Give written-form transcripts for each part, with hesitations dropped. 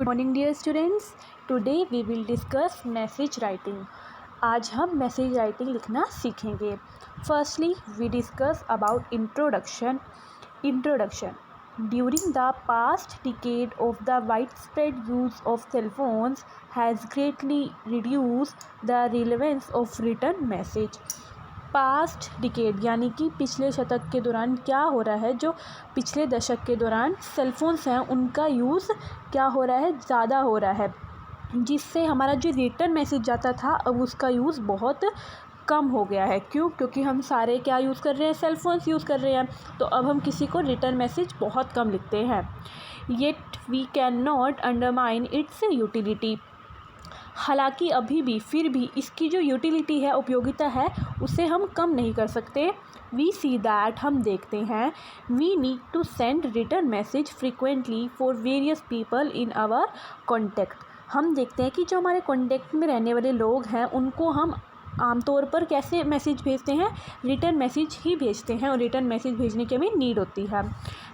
Good morning dear students. Today we will discuss message writing. आज हम message writing लिखना सीखेंगे। Firstly we discuss about introduction during the past decade of the widespread use of cell phones has greatly reduced the relevance of written message. Past decade यानी कि पिछले शतक के दौरान क्या हो रहा है, जो पिछले दशक के दौरान सेलफोन्स हैं उनका यूज़ क्या हो रहा है, ज़्यादा हो रहा है, जिससे हमारा जो रिटर्न मैसेज जाता था अब उसका यूज़ बहुत कम हो गया है। क्योंकि हम सारे क्या यूज़ कर रहे हैं, सेलफोन्स यूज़ कर रहे हैं, तो अब हम किसी को रिटर्न मैसेज बहुत कम लिखते हैं। Yet we can not undermine its utility. हालांकि अभी भी फिर भी इसकी जो यूटिलिटी है, उपयोगिता है, उसे हम कम नहीं कर सकते। वी सी दैट हम देखते हैं we need to send written message frequently for various people in our contact. हम देखते हैं कि जो हमारे कॉन्टेक्ट में रहने वाले लोग हैं उनको हम आमतौर पर कैसे मैसेज भेजते हैं, रिटर्न मैसेज ही भेजते हैं, और रिटर्न मैसेज भेजने की हमें नीड होती है।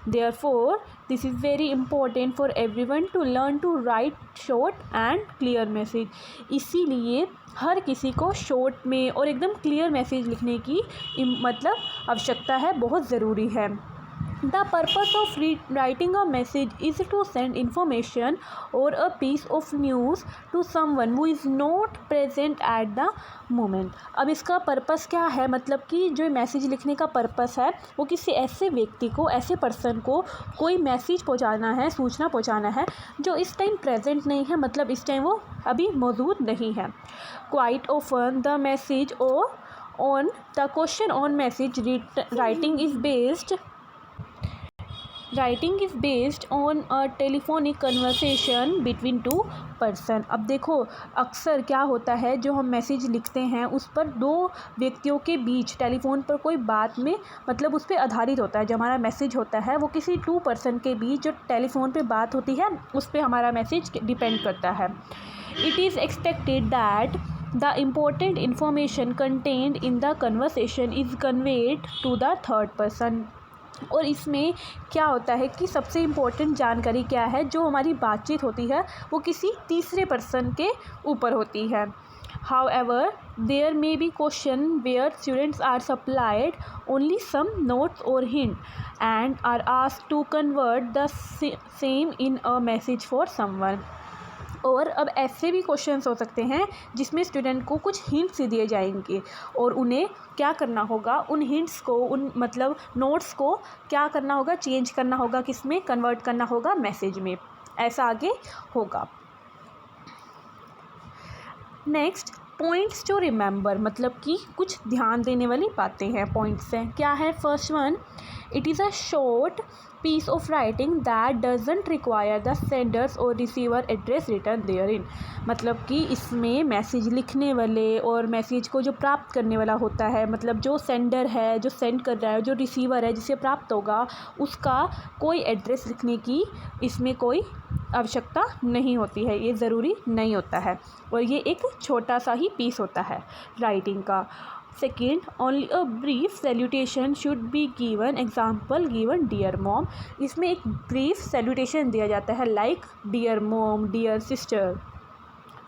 Therefore this is very important for everyone to learn to write short and clear message. इसीलिए हर किसी को शॉर्ट में और एकदम क्लियर मैसेज लिखने की आवश्यकता है, बहुत ज़रूरी है। The purpose of writing a message is to send information or a piece of news to someone who is not present at the moment। अब इसका पर्पस क्या है, मतलब कि जो मैसेज लिखने का पर्पस है वो किसी ऐसे व्यक्ति को, ऐसे पर्सन को कोई मैसेज पहुंचाना है, सूचना पहुंचाना है जो इस टाइम प्रेजेंट नहीं है, मतलब इस टाइम वो अभी मौजूद नहीं है। Quite often the message or on the question on message writing is based on a telephonic conversation between two person। अब देखो अक्सर क्या होता है, जो हम मैसेज लिखते हैं उस पर दो व्यक्तियों के बीच टेलीफोन पर कोई बात में उस पर आधारित होता है। जो हमारा मैसेज होता है वो किसी टू पर्सन के बीच जो टेलीफोन पे बात होती है उस पर हमारा मैसेज डिपेंड करता है। It is expected that the important information contained in the conversation is conveyed to the third person. और इसमें क्या होता है कि सबसे इम्पोर्टेंट जानकारी क्या है, जो हमारी बातचीत होती है वो किसी तीसरे पर्सन के ऊपर होती है। However, there may be question where students are supplied only some notes or hint and are asked to convert the same in a message for someone। और अब ऐसे भी क्वेश्चंस हो सकते हैं जिसमें स्टूडेंट को कुछ हिंट्स दिए जाएंगे और उन्हें क्या करना होगा, उन हिंट्स को, उन नोट्स को क्या करना होगा, चेंज करना होगा, किसमें कन्वर्ट करना होगा, मैसेज में। ऐसा आगे होगा। नेक्स्ट, पॉइंट्स टू रिमेंबर, मतलब कि कुछ ध्यान देने वाली बातें हैं, पॉइंट्स हैं। क्या है? First one, it is a short piece of writing that doesn't require the senders or receiver address written therein। मतलब कि इसमें मैसेज लिखने वाले और मैसेज को जो प्राप्त करने वाला होता है, मतलब जो सेंडर है, जो सेंड कर रहा है, जो रिसीवर है जिसे प्राप्त होगा, उसका कोई एड्रेस लिखने की इसमें कोई आवश्यकता नहीं होती है, ये ज़रूरी नहीं होता है, और ये एक छोटा सा ही पीस होता है राइटिंग का। Second, only a brief salutation should be given, example given dear mom. इसमें एक ब्रीफ सैल्यूटेशन दिया जाता है, like dear mom, dear sister.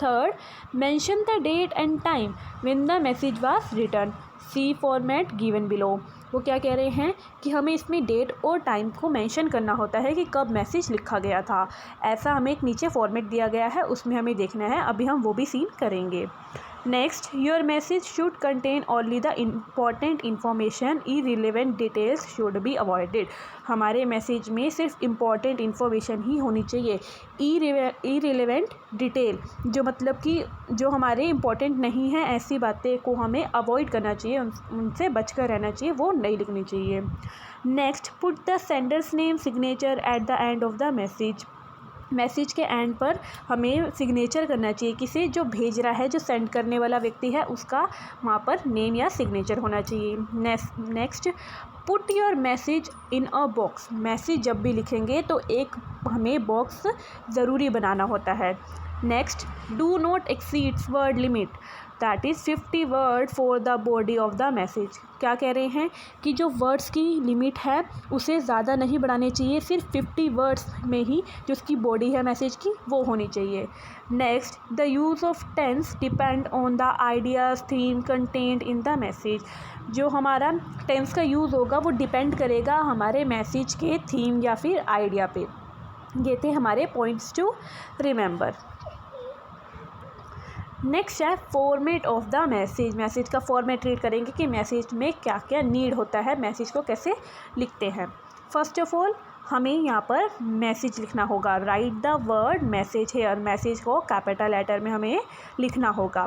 Third, mention the date and time when the message was written, see format given below. वो क्या कह रहे हैं कि हमें इसमें डेट और टाइम को मेंशन करना होता है कि कब मैसेज लिखा गया था। ऐसा हमें एक नीचे फॉर्मेट दिया गया है, उसमें हमें देखना है, अभी हम वो भी सीन करेंगे। Next, your message should contain only the important information, irrelevant details should be avoided. हमारे मैसेज में सिर्फ इम्पॉर्टेंट इन्फॉर्मेशन ही होनी चाहिए। इररिलेवेंट डिटेल कि जो हमारे इम्पॉर्टेंट नहीं है, ऐसी बातें को हमें अवॉइड करना चाहिए, उनसे बचकर रहना चाहिए, वो नहीं लिखनी चाहिए। Next, put the sender's name signature at the end of the message. Message के एंड पर हमें सिग्नेचर करना चाहिए, किसे जो भेज रहा है, जो सेंड करने वाला व्यक्ति है, उसका वहाँ पर नेम या सिग्नेचर होना चाहिए। Next, put your message in a box. Message जब भी लिखेंगे तो एक हमें बॉक्स ज़रूरी बनाना होता है। Next, do not exceeds word limit, that is 50 word for the body of the message. क्या कह रहे हैं कि जो वर्ड्स की लिमिट है उसे ज़्यादा नहीं बढ़ाने चाहिए, सिर्फ 50 वर्ड्स में ही जो उसकी बॉडी है मैसेज की वो होनी चाहिए। Next, the use of tense depend on the ideas theme content in the message. जो हमारा टेंस का यूज़ होगा वो डिपेंड करेगा हमारे मैसेज के थीम या फिर आइडिया पे। ये थे हमारे पॉइंट्स टू रिमेंबर। नेक्स्ट है format of the message. Message का फॉर्मेट रीड करेंगे कि मैसेज में क्या क्या नीड होता है, मैसेज को कैसे लिखते हैं। फर्स्ट ऑफ ऑल हमें यहाँ पर मैसेज लिखना होगा। Write the word message here, message को कैपिटल लेटर में हमें लिखना होगा।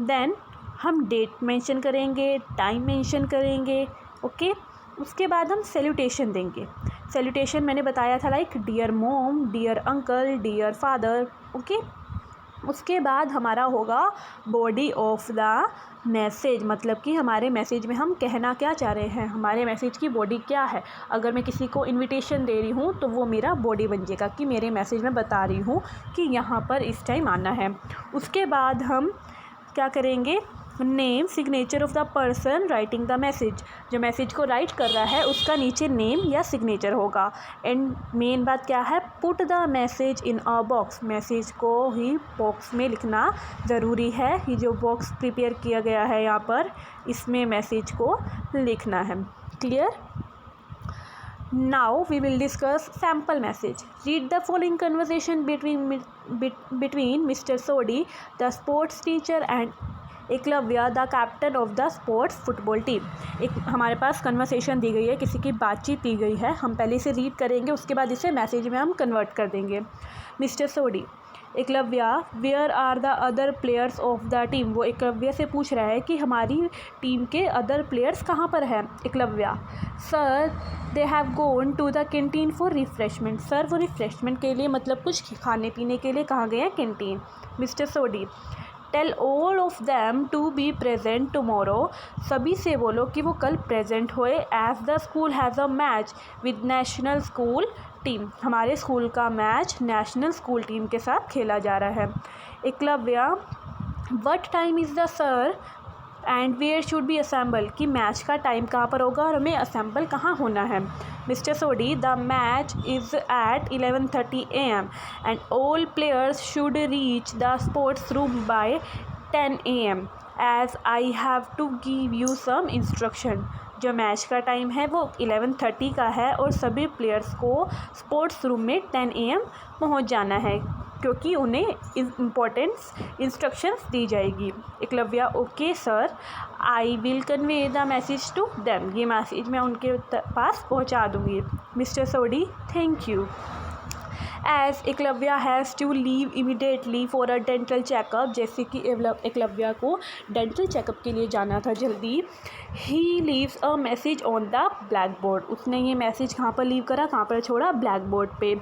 देन हम डेट मेंशन करेंगे, टाइम मेंशन करेंगे, ओके। उसके बाद हम सैल्यूटेशन देंगे। सैल्यूटेशन मैंने बताया था like dear mom, dear uncle, dear father, okay. उसके बाद हमारा होगा बॉडी ऑफ द मैसेज, मतलब कि हमारे मैसेज में हम कहना क्या चाह रहे हैं, हमारे मैसेज की बॉडी क्या है। अगर मैं किसी को इनविटेशन दे रही हूँ तो वो मेरा बॉडी बन जाएगा कि मेरे मैसेज में बता रही हूँ कि यहाँ पर इस टाइम आना है। उसके बाद हम क्या करेंगे, name, signature of the person writing the message. जो मैसेज को राइट कर रहा है उसका नीचे नेम या सिग्नेचर होगा। एंड मेन बात क्या है, put the message in a box, message को ही बॉक्स में लिखना ज़रूरी है। ये जो बॉक्स प्रिपेयर किया गया है यहाँ पर, इसमें मैसेज को लिखना है। Clear? Now we will discuss sample message. Read the following conversation between Mr. Sodi, the sports teacher, and Eklavya the captain of the sports football team. एक हमारे पास कन्वर्सेशन दी गई है, किसी की बातचीत दी गई है, हम पहले इसे रीड करेंगे, उसके बाद इसे मैसेज में हम कन्वर्ट कर देंगे। Mister Sodhi, Eklavya, where are the other players of the team. वो एकलव्या से पूछ रहा है कि हमारी टीम के अदर प्लेयर्स कहाँ पर हैं। Eklavya, sir they have gone to the canteen for refreshment. Sir वो रिफ्रेशमेंट के लिए मतलब कुछ खाने पीने के लिए कहाँ गए हैं, canteen. Mister Sodhi, tell all of them to be present tomorrow. सभी से बोलो कि वो कल प्रेजेंट होए। As the school has a match with national school team. हमारे स्कूल का मैच नेशनल स्कूल टीम के साथ खेला जा रहा है। Eklavya, what time is the sir and where should be assemble. कि मैच का टाइम कहाँ पर होगा और हमें असेंबल कहाँ होना है। Mister Sodhi, the match is at 11:30 AM and all players should reach the sports room by 10 AM as I have to give you some instruction. जो मैच का टाइम है वो 11:30 का है और सभी प्लेयर्स को स्पोर्ट्स रूम में 10 AM पहुंच जाना है क्योंकि उन्हें इम्पोर्टेंट्स इंस्ट्रक्शंस दी जाएगी। Eklavya, okay sir, I will convey the message to them. ये मैसेज मैं उनके पास पहुंचा दूँगी। Mister Sodhi, thank you. As Eklavya has to leave immediately for a dental checkup. जैसे कि एकलव्या को डेंटल चेकअप के लिए जाना था जल्दी। He leaves a message on the black board. उसने ये मैसेज कहाँ पर लीव करा, कहाँ पर छोड़ा, ब्लैक बोर्ड पे।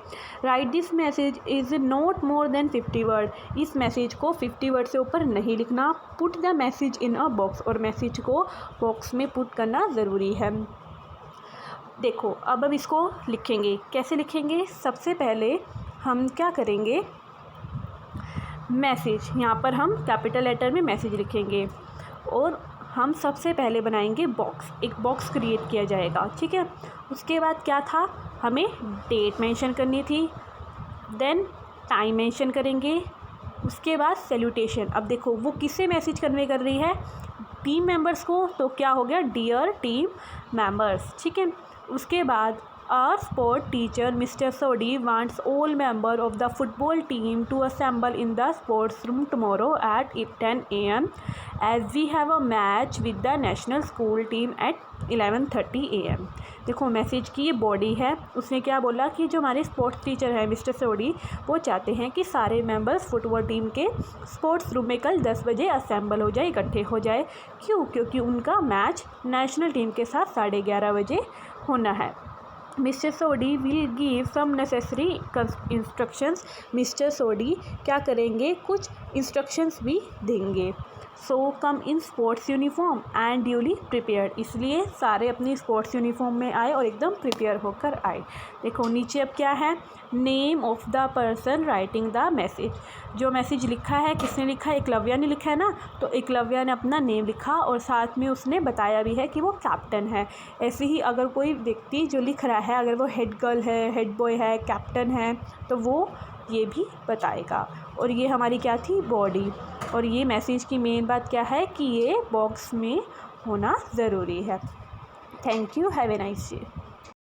Right this message is not more than 50 word. इस मैसेज को 50 वर्ड से ऊपर नहीं लिखना। Put the message in a box, और मैसेज को बॉक्स में पुट करना ज़रूरी है। देखो अब हम इसको लिखेंगे, कैसे लिखेंगे। सबसे पहले हम क्या करेंगे, मैसेज, यहाँ पर हम कैपिटल लेटर में मैसेज लिखेंगे और हम सबसे पहले बनाएंगे बॉक्स। एक बॉक्स क्रिएट किया जाएगा, ठीक है। उसके बाद क्या था, हमें डेट मेंशन करनी थी, देन टाइम मेंशन करेंगे, उसके बाद सैल्यूटेशन। अब देखो वो किससे मैसेज कन्वे कर रही है, टीम मेंबर्स को, तो क्या हो गया, डियर टीम मेंबर्स, ठीक है। उसके बाद our sport teacher Mr. Sodi wants all members of the football team to assemble in the sports room tomorrow at 10 AM as we have a match with the national school team at 11:30 AM। देखो message की ये body है, उसने क्या बोला कि जो हमारे स्पोर्ट्स टीचर हैं मिस्टर सोडी, वो चाहते हैं कि सारे मेंबर्स फुटबॉल टीम के स्पोर्ट्स रूम में कल 10 बजे असेंबल हो जाए, इकट्ठे हो जाए। क्यों? क्योंकि उनका मैच नेशनल टीम के साथ 11:30 बजे होना है। Mister Sodhi will give some necessary instructions. Mister Sodhi क्या करेंगे, कुछ इंस्ट्रक्शंस भी देंगे। So come in sports uniform and duly prepared, इसलिए सारे अपनी स्पोर्ट्स यूनिफॉर्म में आए और एकदम प्रिपेयर होकर आए। देखो नीचे अब क्या है, name of the person writing the message. जो मैसेज लिखा है किसने लिखा है, एकलव्या ने लिखा है ना, तो एकलव्या ने अपना नेम लिखा और साथ में उसने बताया भी है कि वो कैप्टन है। ऐसे ही अगर कोई व्यक्ति जो लिख रहा है, अगर वो हेड गर्ल है, हेड बॉय है, कैप्टन है, तो वो ये भी बताएगा। और ये हमारी क्या थी, बॉडी। और ये मैसेज की मेन बात क्या है कि ये बॉक्स में होना ज़रूरी है। Thank you, have a nice day.